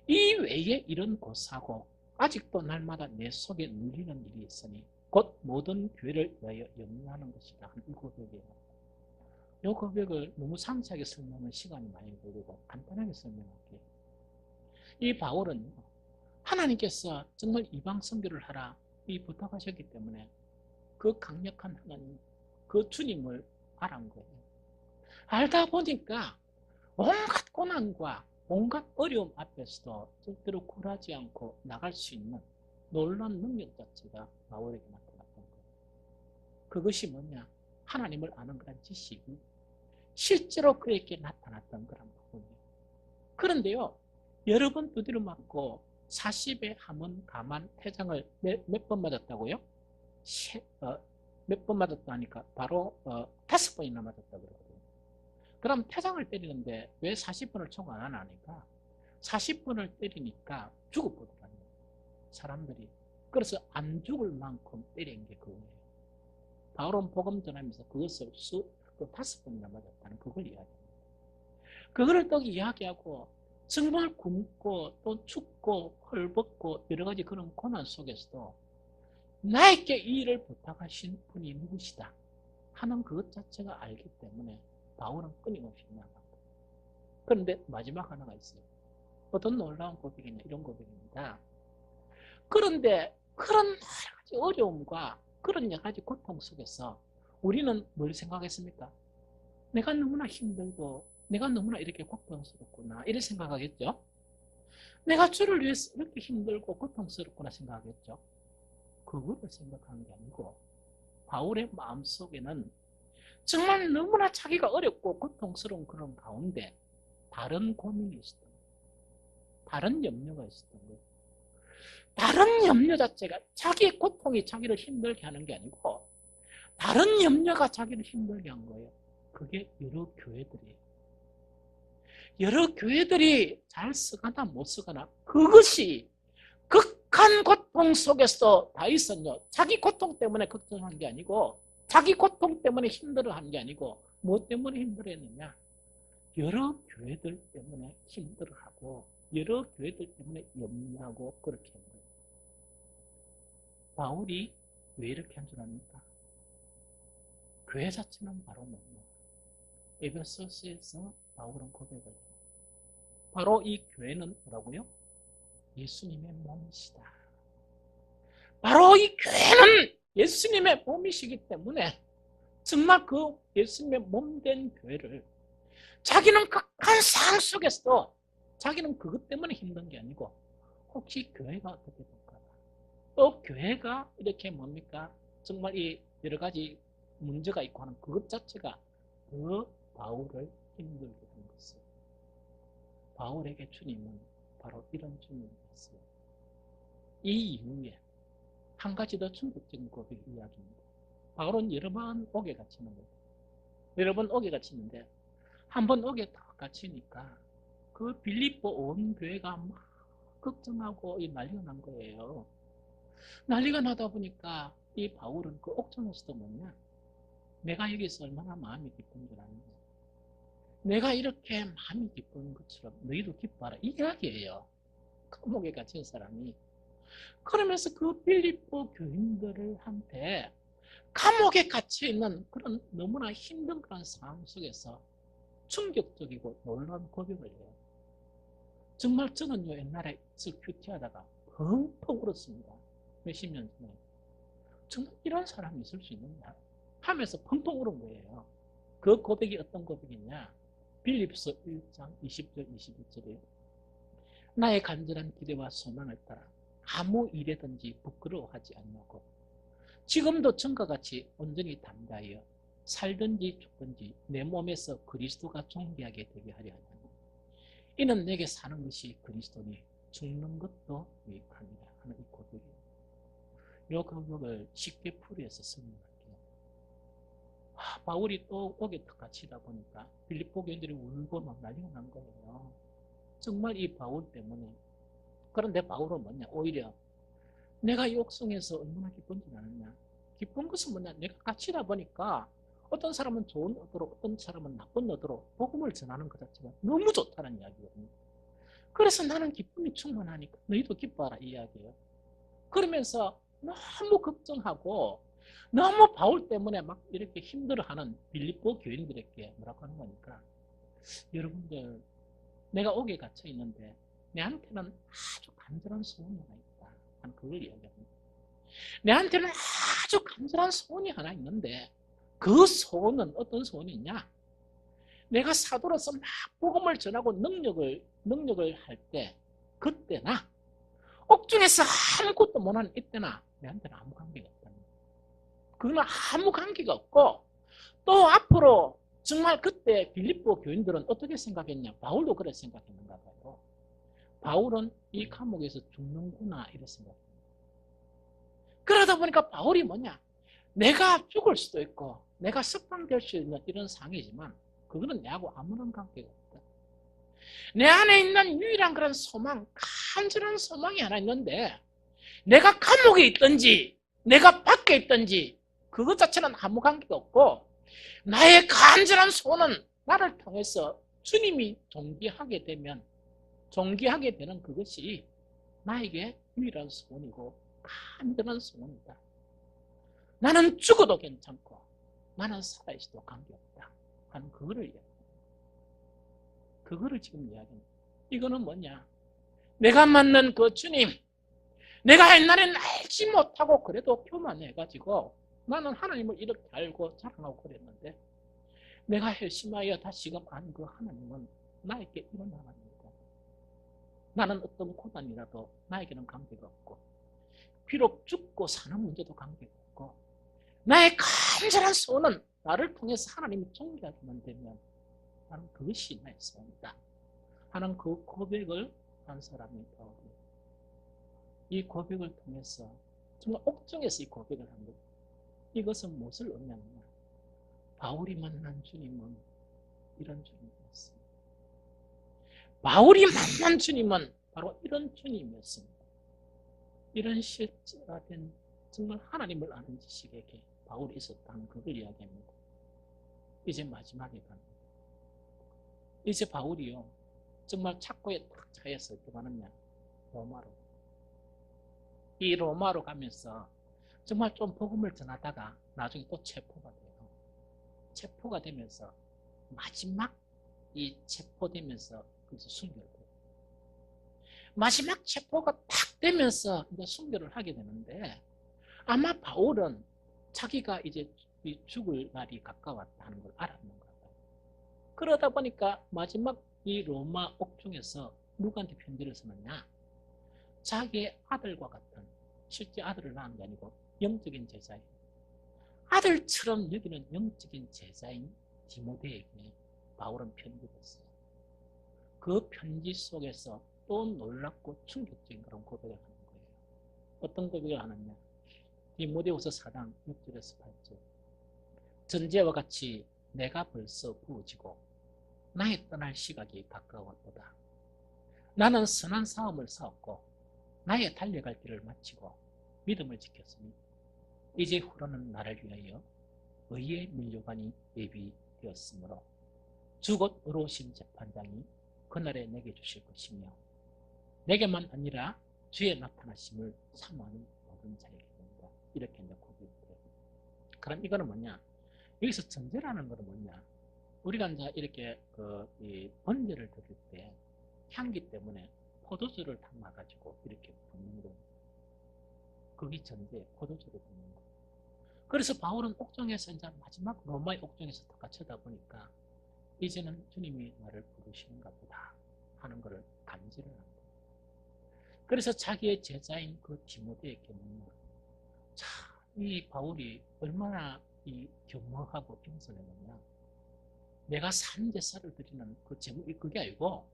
이 외에 이런 고사고 아직도 날마다 내 속에 눌리는 일이 있으니 곧 모든 교회를 위하여 염려하는 것이다. 이 고백이에요. 이 고백을 너무 상세하게 설명하면 시간이 많이 걸리고 간단하게 설명할게요. 이 바울은 하나님께서 정말 이방 선교를 하라 이 부탁하셨기 때문에 그 강력한 하나님, 그 주님을 알은 거예요. 알다 보니까 온갖 고난과 온갖 어려움 앞에서도 절대로 굴하지 않고 나갈 수 있는 놀라운 능력 자체가 바울에게 나타났던 거예요. 그것이 뭐냐? 하나님을 아는 그런 지식이 실제로 그에게 나타났던 그런 부분이에요. 그런데요, 여러 번 두드려 맞고 40에 한번 가만 퇴장을 몇 번 맞았다고요? 몇 번 맞았다 하니까 바로 5번이나 맞았다 그러거든요. 그럼 퇴장을 때리는데 왜 40번을 총 안 하니까 40번을 때리니까 죽어보더라고요, 사람들이. 그래서 안 죽을 만큼 때린 게 그거예요. 바울은 복음 전하면서 그것을 5번이나 맞았다는 그걸 이야기합니다. 그거를 또 이야기하고 정말 굶고 또 춥고 헐벗고 여러 가지 그런 고난 속에서도 나에게 이 일을 부탁하신 분이 누구시다 하는 그것 자체가 알기 때문에 바울은 끊임없이 나갑니다. 그런데 마지막 하나가 있어요. 어떤 놀라운 고백이냐, 이런 고백입니다. 그런데 그런 여러 가지 어려움과 그런 여러 가지 고통 속에서 우리는 뭘 생각했습니까? 내가 너무나 힘들고 내가 너무나 이렇게 고통스럽구나 이렇게 생각하겠죠. 내가 주를 위해서 이렇게 힘들고 고통스럽구나 생각하겠죠. 그거를 생각하는 게 아니고 바울의 마음속에는 정말 너무나 자기가 어렵고 고통스러운 그런 가운데 다른 고민이 있었던 거예요. 다른 염려가 있었던 거예요. 다른 염려 자체가 자기의 고통이 자기를 힘들게 하는 게 아니고 다른 염려가 자기를 힘들게 한 거예요. 그게 여러 교회들이 잘 쓰거나 못 쓰거나 그것이 극한 고통 속에서 다윗은요, 자기 고통 때문에 걱정한 게 아니고 자기 고통 때문에 힘들어한 게 아니고 뭐 때문에 힘들어했느냐, 여러 교회들 때문에 힘들어하고 여러 교회들 때문에 염려하고 그렇게 한 거예요. 바울이 왜 이렇게 한 줄 압니까? 교회 자체는 바로 뭐냐, 에베소서에서 바울은 고백을 해요. 바로 이 교회는 뭐라고요? 예수님의 몸이시다. 바로 이 교회는 예수님의 몸이시기 때문에 정말 그 예수님의 몸된 교회를 자기는 극한 상황 속에서도 자기는 그것 때문에 힘든 게 아니고 혹시 교회가 어떻게 될까, 또 교회가 이렇게 뭡니까 정말 이 여러 가지 문제가 있고 하는 그것 자체가 그 바울을 힘들게 한 것이에요. 바울에게 주님은 바로 이런 주님이었어요. 이 이후에 한 가지 더 충격적인 고백 이야기입니다. 바울은 여러 번 옥에 갇히는 거예요. 여러 번 옥에 갇히는데 한 번 옥에 딱 갇히니까 그 빌립보 온 교회가 막 걱정하고 난리가 난 거예요. 난리가 나다 보니까 이 바울은 그 옥중에서도 뭐냐, 내가 여기서 얼마나 마음이 기쁜 줄 아는지, 내가 이렇게 마음이 기쁜 것처럼 너희도 기뻐하라, 이 이야기예요. 감옥에 갇힌 사람이. 그러면서 그 빌립보 교인들을 한테 감옥에 갇혀있는 그런 너무나 힘든 그런 상황 속에서 충격적이고 놀라운 고백을 해요. 정말 저는요, 옛날에 큐티하다가 펑펑 울었습니다. 몇십 년 전에. 정말 이런 사람이 있을 수 있느냐 하면서 펑펑 울은 거예요. 그 고백이 어떤 고백이냐, 빌립서 1장 20절 21절에 나의 간절한 기대와 소망을 따라 아무 일에든지 부끄러워하지 않냐고, 지금도 전과 같이 온전히 담대하여 살든지 죽든지 내 몸에서 그리스도가 존귀하게 되게 하려 하냐. 이는 내게 사는 것이 그리스도니 죽는 것도 유익합니다 하는 이 고백이에요. 이 고백을 쉽게 풀이해서 설명할게요. 바울이 또 옥에 갇히다 보니까 빌립보 교인들이 울고 막 난리가 난 거예요. 정말 이 바울 때문에. 그런데 바울은 뭐냐, 오히려 내가 이 옥성에서 얼마나 기쁜 줄 아느냐, 기쁜 것은 뭐냐, 내가 갇히다 보니까 어떤 사람은 좋은 의도로 어떤 사람은 나쁜 의도로 복음을 전하는 것 자체가 너무 좋다는 이야기거든요. 그래서 나는 기쁨이 충만하니까 너희도 기뻐하라, 이 이야기예요. 그러면서 너무 걱정하고 너무 바울 때문에 막 이렇게 힘들어하는 빌립보 교인들에게 뭐라고 하는 거니까, 여러분들, 내가 옥에 갇혀 있는데 내한테는 아주 간절한 소원이 하나 있다 하는 그걸 이야기합니다. 내한테는 아주 간절한 소원이 하나 있는데 그 소원은 어떤 소원이냐, 내가 사도로서 막 복음을 전하고 능력을 할 때, 그때나 옥중에서 아무것도 못하는 이때나 내한테는 아무 관계가 없다는 거예요. 그건 아무 관계가 없고, 또 앞으로 정말 그때 빌립보 교인들은 어떻게 생각했냐? 바울도 그렇게 생각했는가 봐요. 바울은 이 감옥에서 죽는구나 이렇게 생각합니다. 그러다 보니까 바울이 뭐냐? 내가 죽을 수도 있고 내가 석방될 수 있는 이런 상황이지만 그거는 내하고 아무런 관계가 없다. 내 안에 있는 유일한 그런 소망, 간절한 소망이 하나 있는데 내가 감옥에 있든지 내가 밖에 있든지 그것 자체는 아무 관계가 없고 나의 간절한 소원은 나를 통해서 주님이 존귀하게 되면 존귀하게 되는 그것이 나에게 유일한 소원이고 간절한 소원이다. 나는 죽어도 괜찮고 나는 살아있어도 관계없다 하는 그거를 이야기합니다. 그거를 지금 이야기합니다. 이거는 뭐냐? 내가 만난 그 주님, 내가 옛날엔 알지 못하고 그래도 교만해가지고 나는 하나님을 이렇게 알고 자랑하고 그랬는데 내가 회심하여 다시금 안 그 하나님은 나에게 이런 하나님이다. 나는 어떤 고난이라도 나에게는 관계가 없고 비록 죽고 사는 문제도 관계가 없고 나의 간절한 소원은 나를 통해서 하나님이 존귀하기만 되면 나는 그것이 나의 소원이다 하는 그 고백을 한 사람이 바울이에요. 이 고백을 통해서 정말 옥중에서 이 고백을 한 거예요. 이것은 무엇을 의미하느냐? 바울이 만난 주님은 이런 주님이었습니다. 바울이 만난 주님은 바로 이런 주님이었습니다. 이런 실제화된 정말 하나님을 아는 지식에게 바울이 있었다는 그걸 이야기합니다. 이제 마지막에 갑니다. 이제 바울이요 정말 착고에 딱 차여서 어떻게 가느냐? 로마로. 이 로마로 가면서 정말 좀 복음을 전하다가 나중에 또 체포가 돼요. 체포가 되면서 마지막 이 체포되면서 그래서 순교를 해요. 마지막 체포가 딱 되면서 이제 순교를 하게 되는데 아마 바울은 자기가 이제 죽을 날이 가까웠다는 걸 알았는 것 같아요. 그러다 보니까 마지막 이 로마 옥중에서 누구한테 편지를 쓰느냐? 자기의 아들과 같은, 실제 아들을 낳은 게 아니고 영적인 제자예요. 아들처럼 여기는 영적인 제자인 디모데에게 바울은 편지를 했어요. 그 편지 속에서 또 놀랍고 충격적인 그런 고백을 하는 거예요. 어떤 고백을 하느냐? 디모데후서 4장 6절에서 8절. 전제와 같이 내가 벌써 부어지고 나의 떠날 시각이 가까웠도다. 나는 선한 싸움을 싸웠고 나의 달려갈 길을 마치고 믿음을 지켰으니 이제 후로는 나를 위하여 의의 면류관이 예비되었으므로 주 곧 의로우신 재판장이 그날에 내게 주실 것이며 내게만 아니라 주의 나타나심을 사모하는 모든 자에게 된다. 이렇게 이제 고백해요. 그럼 이거는 뭐냐? 여기서 전제라는 것은 뭐냐? 우리가 이제 이렇게 이 번제를 드릴 때 향기 때문에 포도주를 담아가지고 이렇게 붓는 거예요. 그게 전제, 포도주를 붓는 거예요. 그래서 바울은 옥중에서 이제 마지막 로마의 옥중에서 다 쳐다보니까 이제는 주님이 나를 부르시는가 보다 하는 것을 감지를 한 거예요. 그래서 자기의 제자인 그 디모데에게 묻는 거예요. 자, 이 바울이 얼마나 이 겸허하고 겸손했느냐. 내가 산제사를 드리는 그 제물이 그게 아니고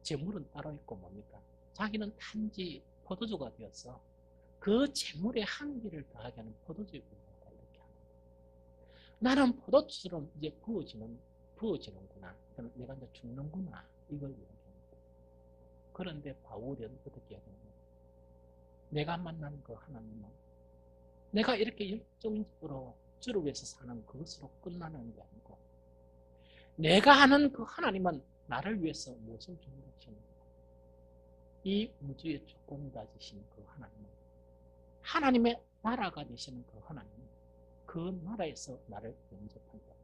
제물은 따로 있고 뭡니까? 자기는 단지 포도주가 되어서 그 제물의 향기를 더하게 하는 포도주의 분이다. 이렇게 하는 거예요. 나는 포도주처럼 이제 부어지는구나. 내가 이제 죽는구나. 이걸 이야기합니다. 그런데 바울은 어떻게 해야 되느냐? 내가 만난 그 하나님은 내가 이렇게 열정적으로 주를 위해서 사는 그것으로 끝나는 게 아니고 내가 하는 그 하나님은 나를 위해서 무엇을 준비하시는가? 이 우주의 조건이다 지신 그 하나님은 하나님의 나라가 되시는 그 하나님은 그 나라에서 나를 영접한다.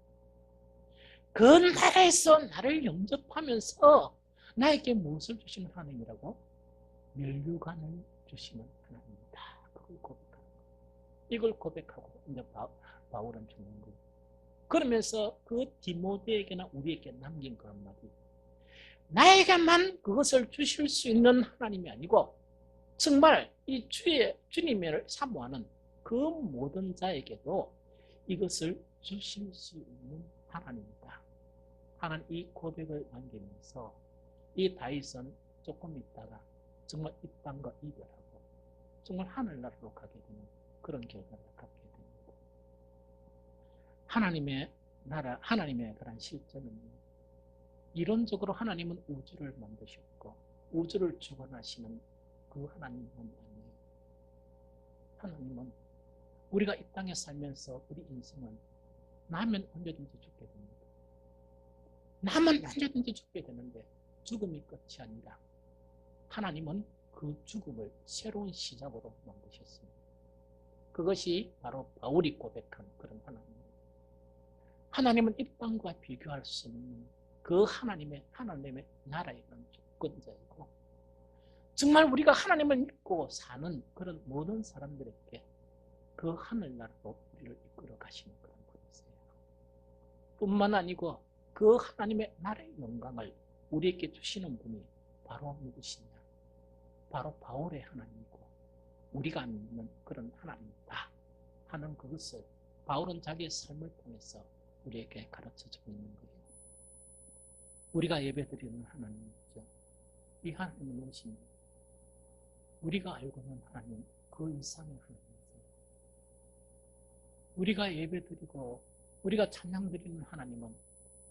그 나라에서 나를 영접하면서 나에게 무엇을 주시는 하나님이라고? 면류관을 주시는 하나님이다. 그걸 고백하는 거예요. 이걸 고백하고 이제 바울은 죽는 거예요. 그러면서 그 디모데에게나 우리에게 남긴 그 한마디. 나에게만 그것을 주실 수 있는 하나님이 아니고 정말 이 주님을 사모하는 그 모든 자에게도 이것을 주실 수 있는 하나님이다 하는 이 고백을 남기면서 이 다윗은 조금 있다가 정말 이 땅과 이별하고 정말 하늘나라로 가게 되는 그런 결과를 갖게 됩니다. 하나님의 나라, 하나님의 그런 실제는요, 이론적으로 하나님은 우주를 만드셨고 우주를 주관하시는 그 하나님은 아니에요. 하나님은 우리가 이 땅에 살면서 우리 인생은 나면 언제든지 죽게 됩니다. 나면 언제든지 죽게 되는데 죽음이 끝이 아니라 하나님은 그 죽음을 새로운 시작으로 만드셨습니다. 그것이 바로 바울이 고백한 그런 하나님입니다. 하나님은 이 땅과 비교할 수 없는 그 하나님의 나라에 대한 주권자이고 정말 우리가 하나님을 믿고 사는 그런 모든 사람들에게 그 하늘나라로 우리를 이끌어 가시는 그런 분이세요. 뿐만 아니고 그 하나님의 나라의 영광을 우리에게 주시는 분이 바로 누구시냐? 바로 바울의 하나님이고 우리가 믿는 그런 하나님이다 하는 그것을 바울은 자기의 삶을 통해서 우리에게 가르쳐주고 있는 거예요. 우리가 예배드리는 하나님이죠. 이 하나님은 무엇이냐? 우리가 알고 있는 하나님, 그 이상의 하나님이세요. 우리가 예배드리고 우리가 찬양드리는 하나님은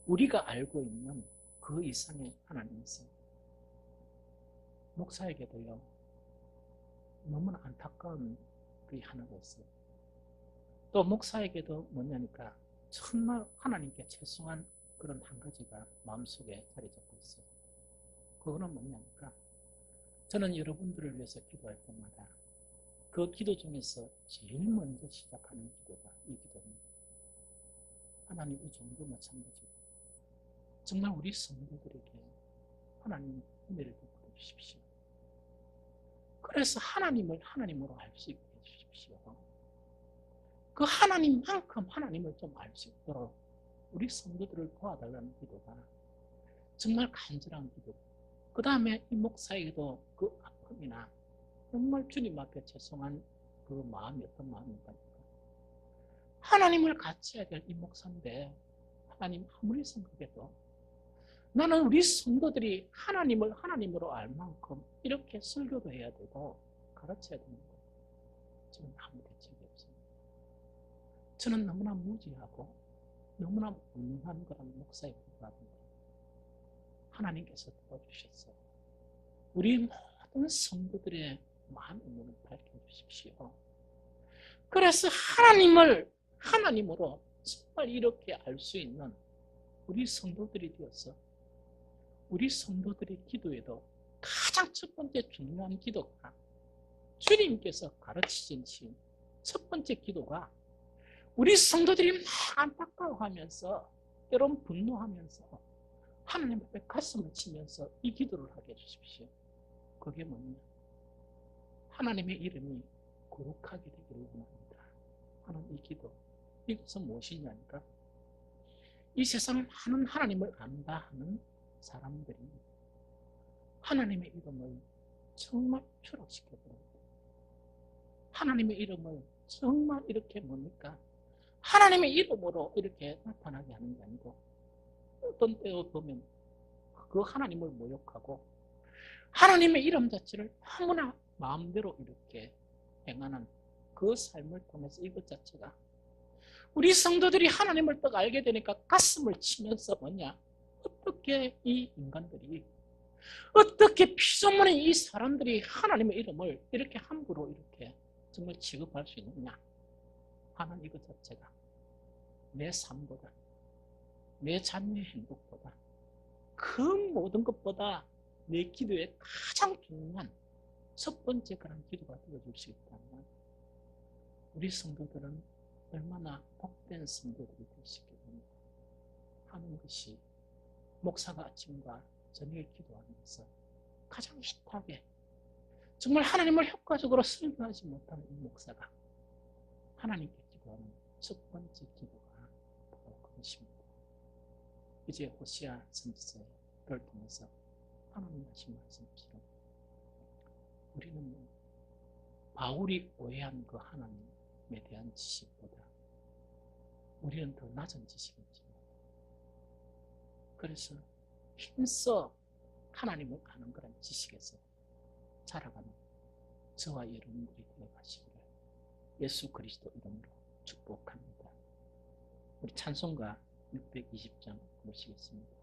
우리가 알고 있는 그 이상의 하나님이세요. 목사에게도요, 너무나 안타까운 그게 하나가 있어요. 또 목사에게도 뭐냐니까 정말 하나님께 죄송한 그런 한 가지가 마음속에 자리 잡고 있어요. 그거는 뭐냐니까 저는 여러분들을 위해서 기도할 때마다 그 기도 중에서 제일 먼저 시작하는 기도가 이 기도입니다. 하나님, 이 종도 마찬가지고 정말 우리 성도들에게 하나님 은혜를 베풀어 주십시오. 그래서 하나님을 하나님으로 알 수 있게 해주십시오. 그 하나님만큼 하나님을 좀 알 수 있도록 우리 성도들을 도와달라는 기도가 정말 간절한 기도. 그 다음에 이 목사에게도 그 아픔이나 정말 주님 앞에 죄송한 그 마음이 어떤 마음인가. 하나님을 같이 해야 될 이 목사인데 하나님 아무리 생각해도 나는 우리 성도들이 하나님을 하나님으로 알 만큼 이렇게 설교도 해야 되고 가르쳐야 되는 거예요. 저는 아무 대책이 없습니다. 저는 너무나 무지하고 너무나 무능한 그런 목사에 불과합니다. 하나님께서 도와주셨어요. 우리 모든 성도들의 마음의 문을 밝혀주십시오. 그래서 하나님을 하나님으로 정말 이렇게 알 수 있는 우리 성도들이 되어서 우리 성도들의 기도에도 가장 첫 번째 중요한 기도가 주님께서 가르치신 첫 번째 기도가 우리 성도들이 막 안타까워하면서 때론 분노하면서 하나님 앞에 가슴을 치면서 이 기도를 하게 해주십시오. 그게 뭐냐? 하나님의 이름이 거룩하게 되기를 원합니다 하는 이 기도. 이것은 무엇이냐니까 이 세상 많은 하나님을 안다 하는 사람들이 하나님의 이름을 정말 추락시켜버립니다. 하나님의 이름을 정말 이렇게 뭡니까? 하나님의 이름으로 이렇게 나타나게 하는 게 아니고 어떤 때에 보면 그 하나님을 모욕하고 하나님의 이름 자체를 너무나 마음대로 이렇게 행하는 그 삶을 통해서 이것 자체가 우리 성도들이 하나님을 딱 알게 되니까 가슴을 치면서 뭐냐? 어떻게 이 인간들이 어떻게 피조물인 이 사람들이 하나님의 이름을 이렇게 함부로 이렇게 정말 취급할 수 있느냐 하는 이것 자체가 내 삶보다 내 자녀의 행복보다 그 모든 것보다 내 기도에 가장 중요한 첫 번째 그런 기도가 되어줄 수 있다면 우리 성도들은 얼마나 복된 성도들이 되시겠습니까? 하는 것이 목사가 아침과 저녁에 기도하면서 가장 힘하게 정말 하나님을 효과적으로 설교하지 못하는 이 목사가 하나님께 기도하는 첫 번째 기도가 바로 그것입니다. 이제 호시아 선지서를 통해서 하나님 하신 말씀처럼 우리는 바울이 오해한 그 하나님에 대한 지식보다 우리는 더 낮은 지식을 지니다. 그래서 힘써 하나님을 아는 그런 지식에서 자라가는 저와 여러분들이 되어 가시기를 예수 그리스도 이름으로 축복합니다. 우리 찬송가 620장 보시겠습니다.